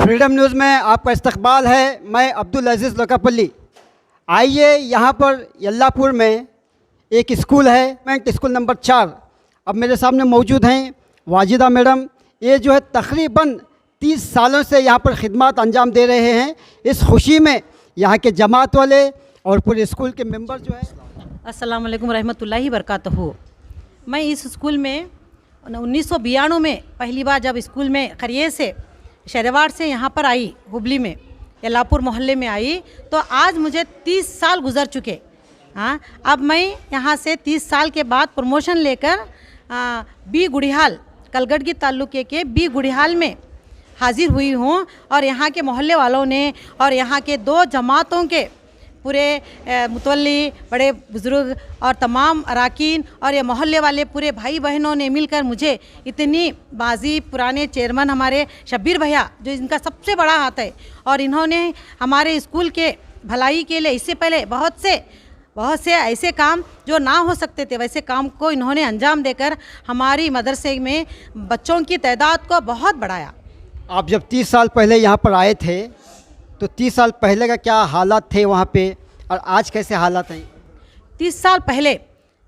Freedom news में आपका इस्तकबाल है। मैं अब्दुल अजीज़ लोकापल्ली। आइए यहाँ पर यल्लापुर में एक स्कूल है, गवर्नमेंट स्कूल नंबर 4। अब मेरे सामने मौजूद हैं वाजिदा मैडम। ये जो है तकरीबन 30 सालों से यहाँ पर खिदमत अंजाम दे रहे हैं। इस खुशी में यहाँ के जमात वाले और पूरे स्कूल के मेंबर जो है। अस्सलाम वालेकुम रहमतुल्लाहि बरकातहू। मैं इस स्कूल में 1992 में पहली बार जब स्कूल में खरिये से शहरवाड़ से यहाँ पर आई, हुबली में यल्लापुर मोहल्ले में आई, तो आज मुझे 30 साल गुजर चुके। हाँ, अब मैं यहाँ से 30 साल के बाद प्रमोशन लेकर बी गुड़ियाल, कलगटगी ताल्लुके के बी गुड़ियाल में हाजिर हुई हूँ। और यहाँ के मोहल्ले वालों ने और यहाँ के 2 जमातों के पूरे मुतवल्ली, बड़े बुज़ुर्ग और तमाम अराकीन और ये मोहल्ले वाले पूरे भाई बहनों ने मिलकर मुझे इतनी बाजी, पुराने चेयरमैन हमारे शब्बीर भैया जो इनका सबसे बड़ा हाथ है, और इन्होंने हमारे स्कूल के भलाई के लिए इससे पहले बहुत से ऐसे काम जो ना हो सकते थे वैसे काम को इन्होंने अंजाम देकर हमारी मदरसे में बच्चों की तादाद को बहुत बढ़ाया। आप जब 30 साल पहले यहाँ पर आए थे तो 30 साल पहले का क्या हालात थे वहाँ पे और आज कैसे हालात हैं? 30 साल पहले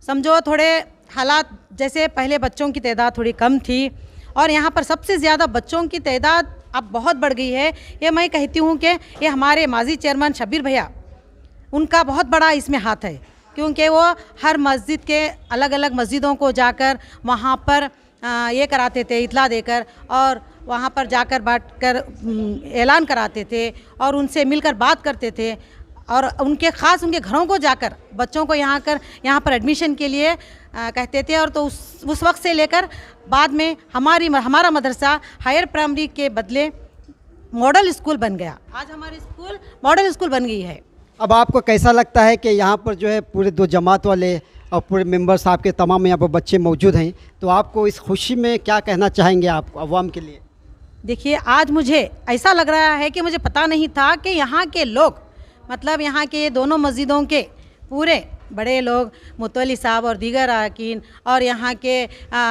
समझो थोड़े हालात, जैसे पहले बच्चों की तादाद थोड़ी कम थी और यहाँ पर सबसे ज़्यादा बच्चों की तादाद अब बहुत बढ़ गई है। ये मैं कहती हूँ कि ये हमारे माजी चेयरमैन शब्बीर भैया, उनका बहुत बड़ा इसमें हाथ है, क्योंकि वो हर मस्जिद के अलग अलग मस्जिदों को जाकर वहाँ पर ये कराते थे, इतला देकर, और वहाँ पर जाकर बैठ कर ऐलान कराते थे और उनसे मिलकर बात करते थे, और उनके ख़ास उनके घरों को जाकर बच्चों को यहाँ पर एडमिशन के लिए कहते थे। और तो उस वक्त से लेकर बाद में हमारा मदरसा हायर प्राइमरी के बदले मॉडल स्कूल बन गया। आज हमारी स्कूल मॉडल स्कूल बन गई है। अब आपको कैसा लगता है कि यहाँ पर जो है पूरे 2 जमात वाले और पूरे मेंबर्स आपके तमाम यहाँ पर बच्चे मौजूद हैं, तो आपको इस खुशी में क्या कहना चाहेंगे आप अवाम के लिए? देखिए, आज मुझे ऐसा लग रहा है कि मुझे पता नहीं था कि यहाँ के लोग, मतलब यहाँ के दोनों मस्जिदों के पूरे बड़े लोग, मुतवल्ली साहब और दीगर अरकान और यहाँ के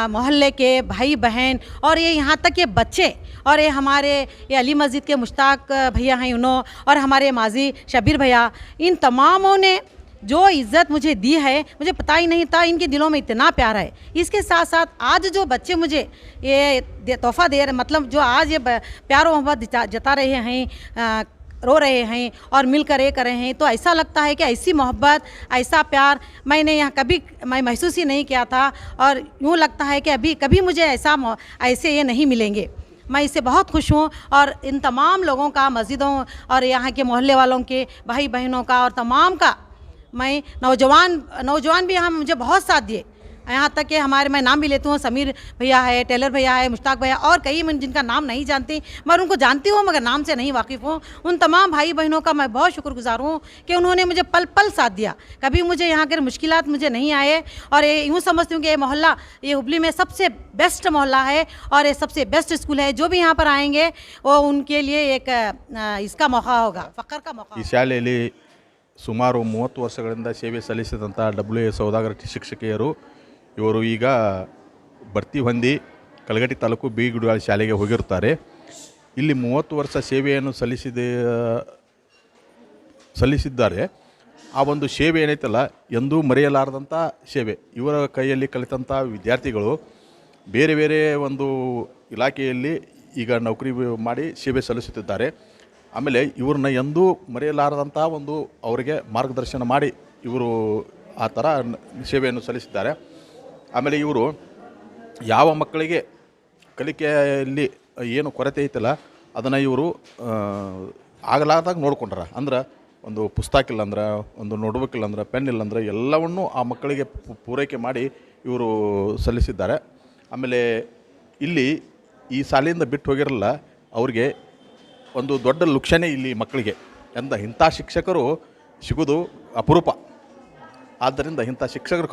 मोहल्ले के भाई बहन और ये यहाँ तक के बच्चे और ये हमारे ये अली मस्जिद के मुश्ताक भैया हैं उन्होंने, और हमारे माजी शब्बीर भैया, इन तमामों ने जो इज़्ज़त मुझे दी है, मुझे पता ही नहीं था इनके दिलों में इतना प्यार है। इसके साथ साथ आज जो बच्चे मुझे ये तोहफ़ा दे रहे, मतलब जो आज ये प्यार और मोहब्बत जता रहे हैं, रो रहे हैं और मिलकर ये कर रहे हैं, तो ऐसा लगता है कि ऐसी मोहब्बत, ऐसा प्यार मैंने यहाँ कभी महसूस ही नहीं किया था। और यूँ लगता है कि अभी कभी मुझे ऐसे ये नहीं मिलेंगे। मैं इससे बहुत खुश हूँ और इन तमाम लोगों का, मस्जिदों और यहाँ के मोहल्ले वालों के भाई बहनों का और तमाम का, मैं नौजवान भी यहाँ मुझे बहुत साथ दिए। यहाँ तक कि मैं नाम भी लेती हूँ, समीर भैया है, टेलर भैया है, मुश्ताक भैया और कई मैं जिनका नाम नहीं जानती, मैं उनको जानती हूँ मगर नाम से नहीं वाकिफ़ हूँ। उन तमाम भाई बहनों का मैं बहुत शुक्रगुजार हूँ कि उन्होंने मुझे पल पल साथ दिया। कभी मुझे यहाँ के मुश्किलात मुझे नहीं आए, और ये यूँ समझती हूँ कि ये मोहल्ला, ये हुबली में सबसे बेस्ट मोहल्ला है और ये सबसे बेस्ट स्कूल है। जो भी यहाँ पर आएंगे वो उनके लिए एक इसका मौका होगा, फ़ख्र का मौका। ಈ ಶಾಲೆಯಲ್ಲಿ ಸುಮಾರು 30 ವರ್ಷಗಳಿಂದ ಸೇವೆ ಸಲ್ಲಿಸಿದಂಥ WA ಸೌದಾಗರ ಶಿಕ್ಷಕಿಯರು ಇವರು ಈಗ ಭರ್ತಿ ಹೊಂದಿ ಕಲಘಟಗಿ ತಾಲೂಕು ಬಿ ಗುಡಿಯಾಳ ಶಾಲೆಗೆ ಹೋಗಿರುತ್ತಾರೆ. ಇಲ್ಲಿ 30 ವರ್ಷ ಸೇವೆಯನ್ನು ಸಲ್ಲಿಸಿದ್ದಾರೆ. ಆ ಒಂದು ಸೇವೆ ಏನೈತಲ್ಲ, ಎಂದೂ ಮರೆಯಲಾರದಂಥ ಸೇವೆ. ಇವರ ಕೈಯಲ್ಲಿ ಕಲಿತಂಥ ವಿದ್ಯಾರ್ಥಿಗಳು ಬೇರೆ ಬೇರೆ ಒಂದು ಇಲಾಖೆಯಲ್ಲಿ ಈಗ ನೌಕರಿ ಮಾಡಿ ಸೇವೆ ಸಲ್ಲಿಸುತ್ತಿದ್ದಾರೆ. ಆಮೇಲೆ ಇವ್ರನ್ನ ಎಂದೂ ಮರೆಯಲಾರದಂಥ ಒಂದು ಅವರಿಗೆ ಮಾರ್ಗದರ್ಶನ ಮಾಡಿ ಇವರು ಆ ಥರ ಸೇವೆಯನ್ನು ಸಲ್ಲಿಸಿದ್ದಾರೆ. ಆಮೇಲೆ ಇವರು ಯಾವ ಮಕ್ಕಳಿಗೆ ಕಲಿಕೆಯಲ್ಲಿ ಏನು ಕೊರತೆ ಐತಲ್ಲ ಅದನ್ನು ಇವರು ಆಗಲಾರ್ದಾಗ ನೋಡ್ಕೊಂಡ್ರ. ಅಂದ್ರೆ ಒಂದು ಪುಸ್ತಕ ಇಲ್ಲಂದ್ರೆ, ಒಂದು ನೋಟ್ಬುಕ್ ಇಲ್ಲಂದ್ರೆ, ಪೆನ್ ಇಲ್ಲಂದ್ರೆ ಎಲ್ಲವನ್ನೂ ಆ ಮಕ್ಕಳಿಗೆ ಪೂರೈಕೆ ಮಾಡಿ ಇವರು ಸಲ್ಲಿಸಿದ್ದಾರೆ. ಆಮೇಲೆ ಇಲ್ಲಿ ಈ ಶಾಲೆಯಿಂದ ಬಿಟ್ಟು ಹೋಗಿರಲ್ಲ ಅವ್ರಿಗೆ ಒಂದು ದೊಡ್ಡ ಲುಕ್ಷಣೆ ಇಲ್ಲಿ ಮಕ್ಕಳಿಗೆ. ಇಂಥ ಶಿಕ್ಷಕರು ಸಿಗೋದು ಅಪರೂಪ. ಆದ್ದರಿಂದ ಇಂಥ ಶಿಕ್ಷಕರು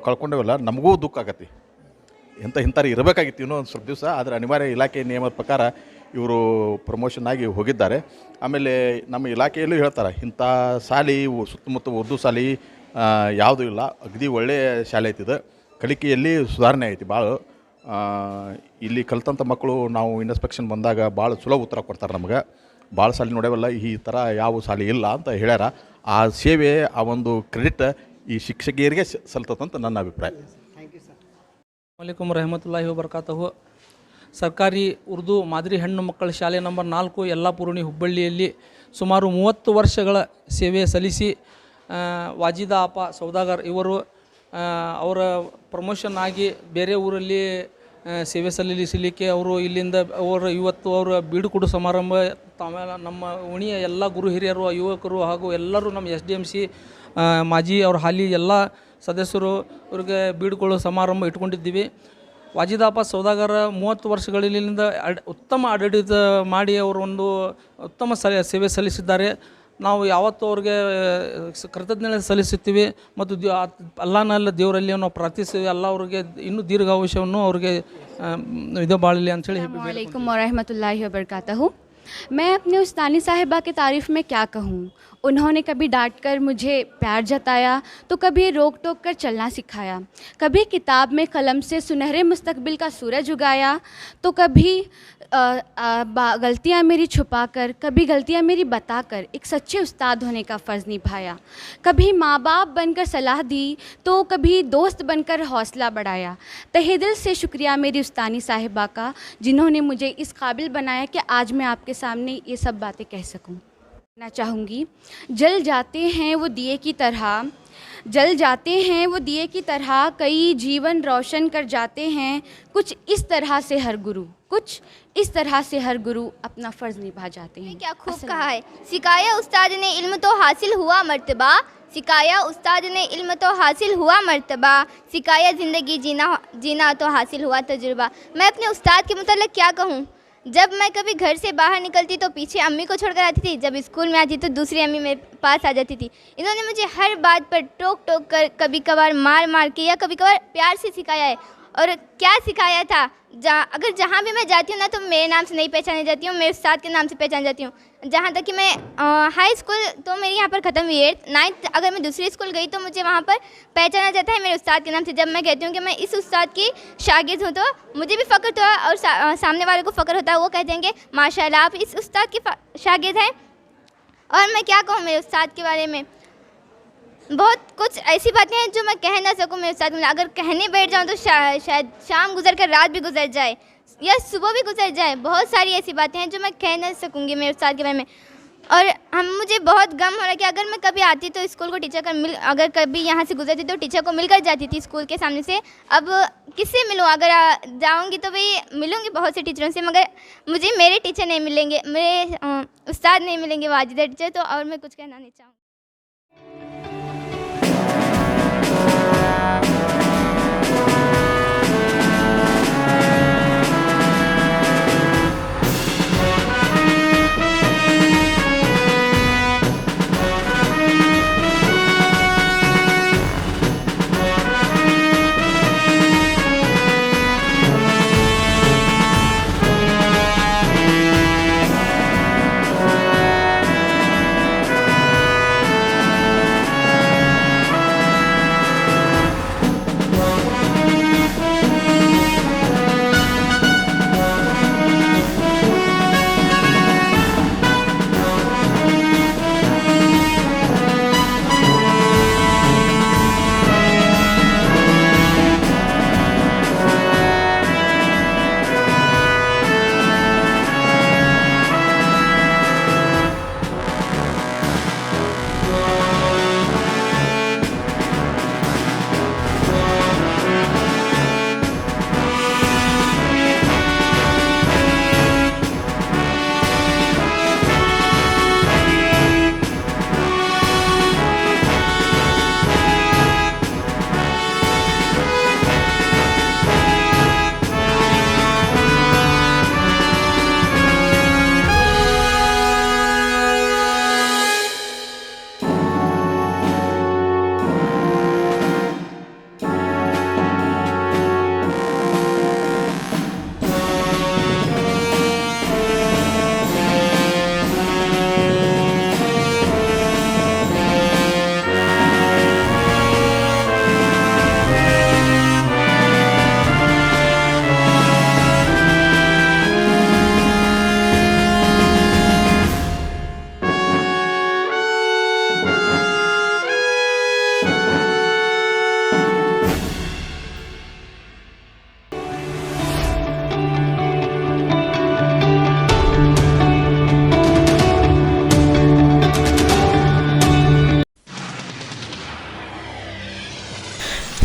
ಕಳ್ಕೊಂಡೇವಲ್ಲ, ನಮಗೂ ದುಃಖ ಆಗತ್ತೆ. ಇಂಥವ್ರು ಇರಬೇಕಾಗಿತ್ತು ಇನ್ನೂ ಒಂದು ಸ್ವಲ್ಪ ದಿವಸ, ಆದರೆ ಅನಿವಾರ್ಯ ಇಲಾಖೆ ನಿಯಮದ ಪ್ರಕಾರ ಇವರು ಪ್ರಮೋಷನ್ ಆಗಿ ಹೋಗಿದ್ದಾರೆ. ಆಮೇಲೆ ನಮ್ಮ ಇಲಾಖೆಯಲ್ಲೂ ಹೇಳ್ತಾರೆ, ಇಂಥ ಶಾಲೆ ಸುತ್ತಮುತ್ತ ಉರ್ದು ಶಾಲೆ ಯಾವುದೂ ಇಲ್ಲ, ಅಗದಿ ಒಳ್ಳೆಯ ಶಾಲೆ ಐತಿದೆ, ಕಲಿಕೆಯಲ್ಲಿ ಸುಧಾರಣೆ ಐತಿ ಭಾಳ. ಇಲ್ಲಿ ಕಲಿತಂಥ ಮಕ್ಕಳು ನಾವು ಇನ್ಸ್ಪೆಕ್ಷನ್ ಬಂದಾಗ ಭಾಳ ಸುಲಭ ಉತ್ತರ ಕೊಡ್ತಾರೆ ನಮಗೆ. ಭಾಳ ಸಾಲಿ ನೋಡ್ಯಾವಲ್ಲ ಈ ಥರ ಯಾವ ಸಾಲಿ ಇಲ್ಲ ಅಂತ ಹೇಳ್ಯಾರ. ಆ ಸೇವೆ ಆ ಒಂದು ಕ್ರೆಡಿಟ್ ಈ ಶಿಕ್ಷಕಿಯರಿಗೆ ಸಲ್ತದಂತ ನನ್ನ ಅಭಿಪ್ರಾಯ. ಅಲೈಕುಮ್ ರಹಮತುಲ್ಲಾಹಿ ವಬರಕಾತಹು. ಸರ್ಕಾರಿ ಉರ್ದು ಮಾದರಿ ಹೆಣ್ಣು ಮಕ್ಕಳ ಶಾಲೆ ನಂಬರ್ 4 ಯಲ್ಲಾಪುರಣಿ ಹುಬ್ಬಳ್ಳಿಯಲ್ಲಿ ಸುಮಾರು 30 ವರ್ಷಗಳ ಸೇವೆ ಸಲ್ಲಿಸಿ ವಾಜಿದಾ ಅಪ್ಪ ಸೌದಾಗರ್ ಇವರು ಅವರ ಪ್ರಮೋಷನ್ ಆಗಿ ಬೇರೆ ಊರಲ್ಲಿ ಸೇವೆ ಸಲ್ಲಿಸಲಿಕ್ಕೆ ಅವರು ಇಲ್ಲಿಂದ ಇವತ್ತು ಅವರ ಬೀಡುಕೊಡು ಸಮಾರಂಭ ಆಮೇಲೆ ನಮ್ಮ ಉಣಿಯ ಎಲ್ಲ ಗುರು ಹಿರಿಯರು ಯುವಕರು ಹಾಗೂ ಎಲ್ಲರೂ ನಮ್ಮ SDMC ಮಾಜಿ ಅವ್ರ ಹಾಲಿ ಎಲ್ಲ ಸದಸ್ಯರು ಅವ್ರಿಗೆ ಬೀಡುಕೊಳ್ಳೋ ಸಮಾರಂಭ ಇಟ್ಕೊಂಡಿದ್ದೀವಿ. ವಾಜಿದಾಪ ಸೌದಾಗರ 30 ವರ್ಷಗಳಿಂದ ಉತ್ತಮ ಆಡಳಿತ ಮಾಡಿ ಅವರು ಒಂದು ಉತ್ತಮ ಸೇವೆ ಸಲ್ಲಿಸಿದ್ದಾರೆ. ನಾವು ಯಾವತ್ತೂ ಅವ್ರಿಗೆ ಕೃತಜ್ಞತೆ ಸಲ್ಲಿಸುತ್ತೀವಿ ಮತ್ತು ಅಲ್ಲಾಹನಲ್ಲಿ ದೇವರಲ್ಲಿ ನಾವು ಪ್ರಾರ್ಥಿಸ್ತೀವಿ. ಅಲ್ಲ ಅವ್ರಿಗೆ ಇನ್ನೂ ದೀರ್ಘಾಯುಷ್ಯವನ್ನು ಅವ್ರಿಗೆ ಇದು ಬಾಳಲಿ ಅಂತೇಳಿ. अस्सलामुअलैकुम वरहमतुल्लाहि वबरकातहू. मैं अपने उस्तानी साहिबा की तारीफ़ में क्या कहूँ. उन्होंने कभी डांट कर मुझे प्यार जताया तो कभी रोक टोक कर चलना सिखाया, कभी किताब में कलम से सुनहरे मुस्तकबिल का सूरज उगाया तो कभी गलतियाँ मेरी छुपा कर, कभी गलतियाँ मेरी बता कर एक सच्चे उस्ताद होने का फ़र्ज़ निभाया. कभी माँ बाप बनकर सलाह दी तो कभी दोस्त बनकर हौसला बढ़ाया. तहे दिल से शुक्रिया मेरी उस्तानी साहिबा का जिन्होंने मुझे इस काबिल बनाया कि आज मैं आपके सामने ये सब बातें कह सकूं. कहना चाहूँगी, जल जाते हैं वो दिए की तरह, जल जाते हैं वो दिए की तरह, कई जीवन रोशन कर जाते हैं. कुछ इस तरह से हर गुरु, कुछ इस तरह से हर गुरु अपना फ़र्ज़ निभा जाते हैं. क्या खूब कहा है. सिखाया उस्ताद ने इल्म तो हासिल हुआ मर्तबा, सिखाया उस्ताद ने इल्म तो हासिल हुआ मर्तबा, सिखाया ज़िंदगी जीना तो हासिल हुआ तजुर्बा. मैं अपने उस्ताद के मुताल्लिक़ क्या कहूँ. जब मैं कभी घर से बाहर निकलती तो पीछे अम्मी को छोड़कर आती थी, जब स्कूल में आती तो दूसरी अम्मी मेरे पास आ जाती थी. इन्होंने मुझे हर बात पर टोक टोक कर, कभी कभार मार मार के या कभी कभार प्यार से सिखाया है. और क्या सिखाया था, अगर जहाँ भी मैं जाती हूँ ना तो मेरे नाम से नहीं पहचानी जाती हूँ, मेरे उस्ताद के नाम से पहचान जाती हूँ. जहाँ तक कि मैं हाई स्कूल तो मेरी यहाँ पर ख़त्म हुई है, 9th अगर मैं दूसरी स्कूल गई तो मुझे वहाँ पर पहचाना जाता है मेरे उस्ताद के नाम से. जब मैं कहती हूँ कि मैं इस उस्ताद की शागिर्द हूँ तो मुझे भी फ़ख्र होता है और सामने वाले को फ़ख्र होता है. वो कह देंगे माशाल्लाह आप इस उस्ताद की शागिर्द हैं. और मैं क्या कहूँ मेरे उस्ताद के बारे में, बहुत कुछ ऐसी बातें हैं जो मैं कह ना सकूँ मेरे साथ. अगर कहने बैठ जाऊँ तो शायद शाम गुजर कर रात भी गुजर जाए या सुबह भी गुजर जाए. बहुत सारी ऐसी बातें हैं जो मैं कह ना सकूँगी मेरे उस्ताद के बारे में. और मुझे बहुत गम हो रहा है कि अगर मैं कभी आती तो स्कूल को टीचर का अगर कभी यहाँ से गुजरती तो टीचर को मिलकर जाती थी स्कूल के सामने से. अब किससे मिलूँ, अगर जाऊँगी तो भाई मिलूँगी बहुत से टीचरों से, मगर मुझे मेरे टीचर नहीं मिलेंगे, मेरे उस्ताद नहीं मिलेंगे वाजिदा टीचर. तो और मैं कुछ कहना नहीं चाहूँगी.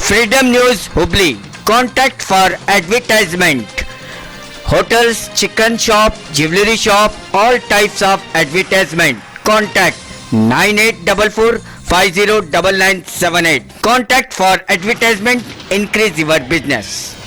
Freedom News Hubli. Contact for advertisement. Hotels, chicken shop, jewelry shop, all types of advertisement. Contact 9844 509978. Contact for advertisement. Increase your business.